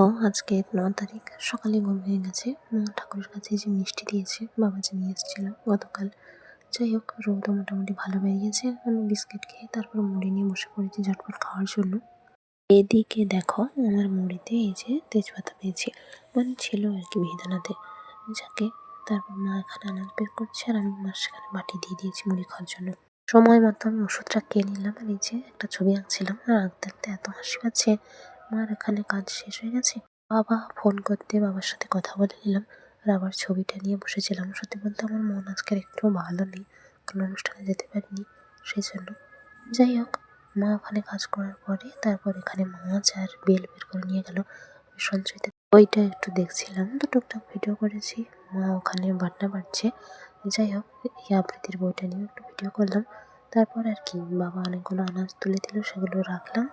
দেখো আজকে 9 তারিখ সকালে ঘুম ভেঙে গেছে। ঠাকুরের কাছে যে মিষ্টি দিয়েছে বাবা যে নিয়ে এসেছিল গতকাল। যাই হোক রোদও মোটামুটি ভালো বেরিয়েছে। আমি বিস্কিট খেয়ে তারপর মুড়ি নিয়ে বসে পড়েছি ঝটপট খাওয়ার জন্য। এদিকে দেখো আমার মুড়িতে এই যে তেজপাতা পেয়েছি, মানে ছিল আর কি মিহিদানাতে। যাকে তারপর মা এখানে আনাজ বের করছে আর আমি মার সেখানে বাটি দিয়ে দিয়েছি মুড়ি খাওয়ার জন্য। সময় মতো আমি ওষুধটা খেয়ে নিলাম আর এই যে একটা ছবি আঁকছিলাম আর আঁকতে আঁকতে এত হাসি পাচ্ছে। মার এখানে কাজ শেষ হয়ে গেছে, বাবা ফোন করতে বাবার সাথে কথা বলে নিলাম আর আবার ছবিটা নিয়ে বসেছিলাম। সত্যি বলতে আমার মন আজকের একটু ভালো নেই, কোনো অনুষ্ঠানে যেতে পারিনি সেই জন্য। যাই হোক মা ওখানে কাজ করার পরে তারপর এখানে মাছ আর বেল বের করে নিয়ে গেল। আমি সঞ্চয়তে ওইটা একটু দেখছিলাম, তো টুকটাক ভিডিও করেছি। মা ওখানে বাটনা বাটছে। যাই হোক এই আবৃত্তির বইটা নিয়ে একটু ভিডিও করলাম। তারপর আর কি বাবা অনেকগুলো আনাজ তুলে দিল, সেগুলো রাখলাম।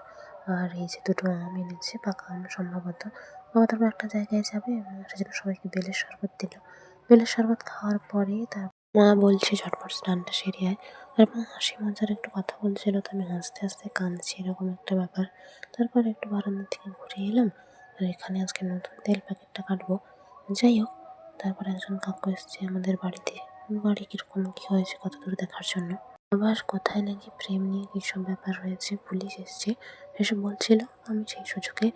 আর এই যে দুটো আম এনেছে, পাকা আম সম্ভবত। বাবা তারপর একটা জায়গায় যাবে এবং সেজন্য সবাইকে বেলের শরবত দিল। বেলের শরবত খাওয়ার পরে তার মা বলছে ঝটপট স্নানটা সেরে আয়। তারপর হাসি মজার একটু কথা বলছিল, তো আমি হাসতে হাসতে কাঁদছি, এরকম একটা ব্যাপার। তারপর একটু বারান্দা থেকে ঘুরে এলাম আর এখানে আজকে নতুন তেল প্যাকেটটা কাটবো। যাই হোক তারপর একজন কাকু এসছে আমাদের বাড়িতে, বাড়ি কিরকম কি হয়েছে কত দূর দেখার জন্য। আবার কোথায় নাকি প্রেম নিয়ে কিসব ব্যাপার হয়েছে, পুলিশ এসছে এসব বলছিল। আমি সেই সুযোগে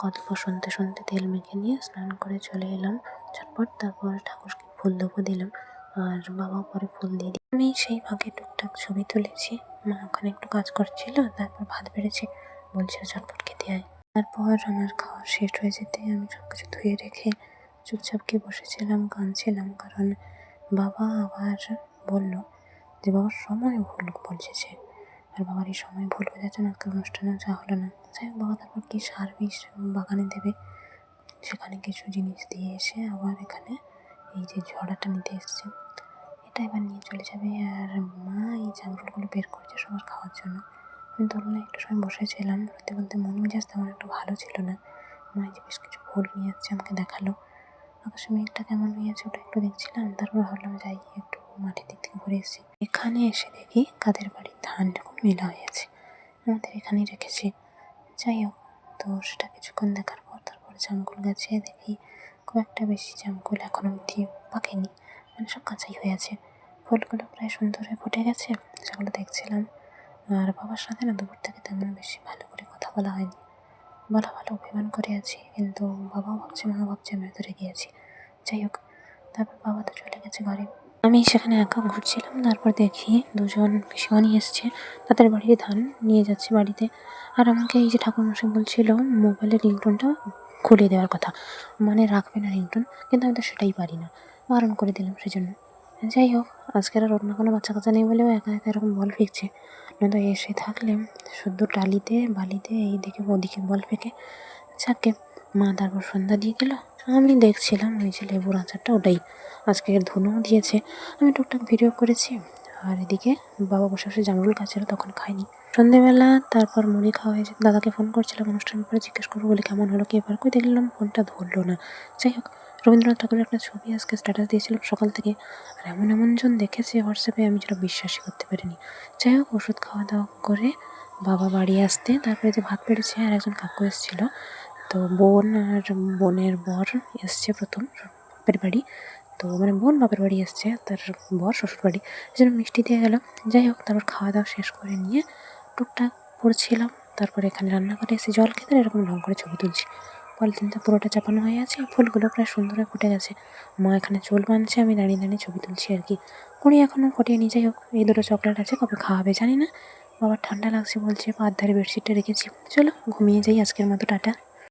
গল্প শুনতে শুনতে তেল মেখে নিয়ে স্নান করে চলে এলাম ঝটপট। তারপর ঠাকুরকে ফুল দেবো দিলাম আর বাবা পরে ফুল দিয়ে দিই। আমি সেই ফাঁকে টুকটাক ছবি তুলেছি। মা ওখানে একটু কাজ করছিল, তারপর ভাত বেড়েছে, বলছিল ঝটপট খেতে আয়। তারপর আমার খাওয়া শেষ হয়ে যেতে আমি সব কিছু ধুয়ে রেখে চুপচাপ গিয়ে বসেছিলাম, কাঁদছিলাম। কারণ বাবা আবার বলল যে বাবার সময় ভুল বলছে আর বাবার এই সময় ভুল বোঝার জন্য আজকে অনুষ্ঠানে যাওয়া হলো না। যাই হোক বাবা তারপর কি সার বিষ বাগানে দেবে, সেখানে কিছু জিনিস দিয়ে এসে আবার এখানে এই যে ঝড়াটা নিতে এসছে, এটা এবার নিয়ে চলে যাবে। আর মা এই জামরুলগুলো বের করছে সবার খাওয়ার জন্য। আমি দোলনায় একটু সময় বসেছিলাম, সত্যি বলতে মন মেজাজ তেমন একটু ভালো ছিল না। মা এই যে বেশ কিছু ফুল নিয়ে যাচ্ছে আমাকে দেখালো। আকাশে মেঘটা কেমন হয়ে আছে ওটা একটু দেখছিলাম। তারপর ভাবলাম যাই একটু মাঠের দিক থেকে ঘুরে এসেছি। এখানে এসে দেখি কাদের বাড়ির ধান এরকম মেলা হয়ে আছে, আমাদের এখানেই রেখেছি। যাই হোক তো সেটা কিছুক্ষণ দেখার পর তারপরে জামকুল গাছে দেখি খুব একটা বেশি জামকুল এখনো অবধি পাকেনি, মানে সব কাঁচাই হয়ে আছে। ফুলগুলো প্রায় সুন্দর হয়ে ফুটে গেছে, সেগুলো দেখছিলাম। আর বাবার সাথে না দুপুর থেকে তেমন বেশি ভালো করে কথা বলা হয়নি। বলা ভালো অভিমান করে আছি, কিন্তু বাবাও ভাবছে মা ভাবছে আমি হয়তো রেগে আছি। যাই হোক তারপর বাবা তো চলে গেছে ঘরে, আমি সেখানে একা ঘুরছিলাম। তারপর দেখি দুজন পিসিমণি এসছে, তাদের বাড়ির ধান নিয়ে যাচ্ছে বাড়িতে। আর আমাকে এই যে ঠাকুরমশাই বলছিল মোবাইলের রিংটোনটা খুলে দেওয়ার কথা, মানে রাখবে না রিংটোন, কিন্তু আমি তো সেটাই পারি না, বারণ করে দিলাম সেজন্য। যাই হোক আজকের আর অন্য কোনো বাচ্চা কাচ্চা নেই বলেও একা একা এরকম বল ফেঁকছে, নয়তো এসে থাকলে শুধু টালিতে বালিতে এইদিকে ওদিকে বল ফেঁকে। যাকে মা তারপর সন্ধ্যা দিয়ে গেল, আমি দেখছিলাম ওই যে লেবুর আচারটা, ওটাই আজকে ধুনোও দিয়েছে। আমি টুকটাক ভিডিও করেছি আর এদিকে বাবা বসে বসে জামরুল খাচ্ছিল, তখন খাইনি। সন্ধেবেলা তারপর মুড়ি খাওয়া হয়েছে, দাদাকে ফোন করছিলাম অনুষ্ঠান পরে জিজ্ঞেস করবো বলে কেমন হলো কি এবার, কই দেখলাম ফোনটা ধরলো না। যাই হোক রবীন্দ্রনাথ ঠাকুরের একটা ছবি আজকে স্ট্যাটাস দিয়েছিলাম সকাল থেকে, আর এমন এমন জন দেখেছে হোয়াটসঅ্যাপে, আমি যেটা বিশ্বাসই করতে পারিনি। যাই হোক ওষুধ খাওয়া দাওয়া করে বাবা বাড়ি আসতে তারপরে যে ভাত বেড়েছে আর একজন কাকু এসেছিলো, তো বোন আর বোনের বর এসছে প্রথম বাপের বাড়ি, তো মানে বোন বাপের বাড়ি এসছে, তার বর শ্বশুর বাড়ি, সেই জন্য মিষ্টি দিয়ে গেল। যাই হোক তারপর খাওয়া দাওয়া শেষ করে নিয়ে টুকটাক পড়ছিলাম। তারপর এখানে রান্নাঘরে এসে জল খেতে এরকম ঢং করে ছবি তুলছি। পলিথিনটা পুরোটা চাপানো হয়ে আছে, ফুলগুলো প্রায় সুন্দর হয়ে ফুটে গেছে। মা এখানে চুল বাঁধছে, আমি দাঁড়িয়ে দাঁড়িয়ে ছবি তুলছি আর কি। কুড়ি এখনও ফোটেনি। যাই হোক এই দুটো চকলেট আছে, কবে খাওয়াবে জানি না। বাবার ঠান্ডা লাগছে বলছে, পার ধারে বেডশিটটা রেখেছি। চলো ঘুমিয়ে যাই আজকের মতো, টাটা।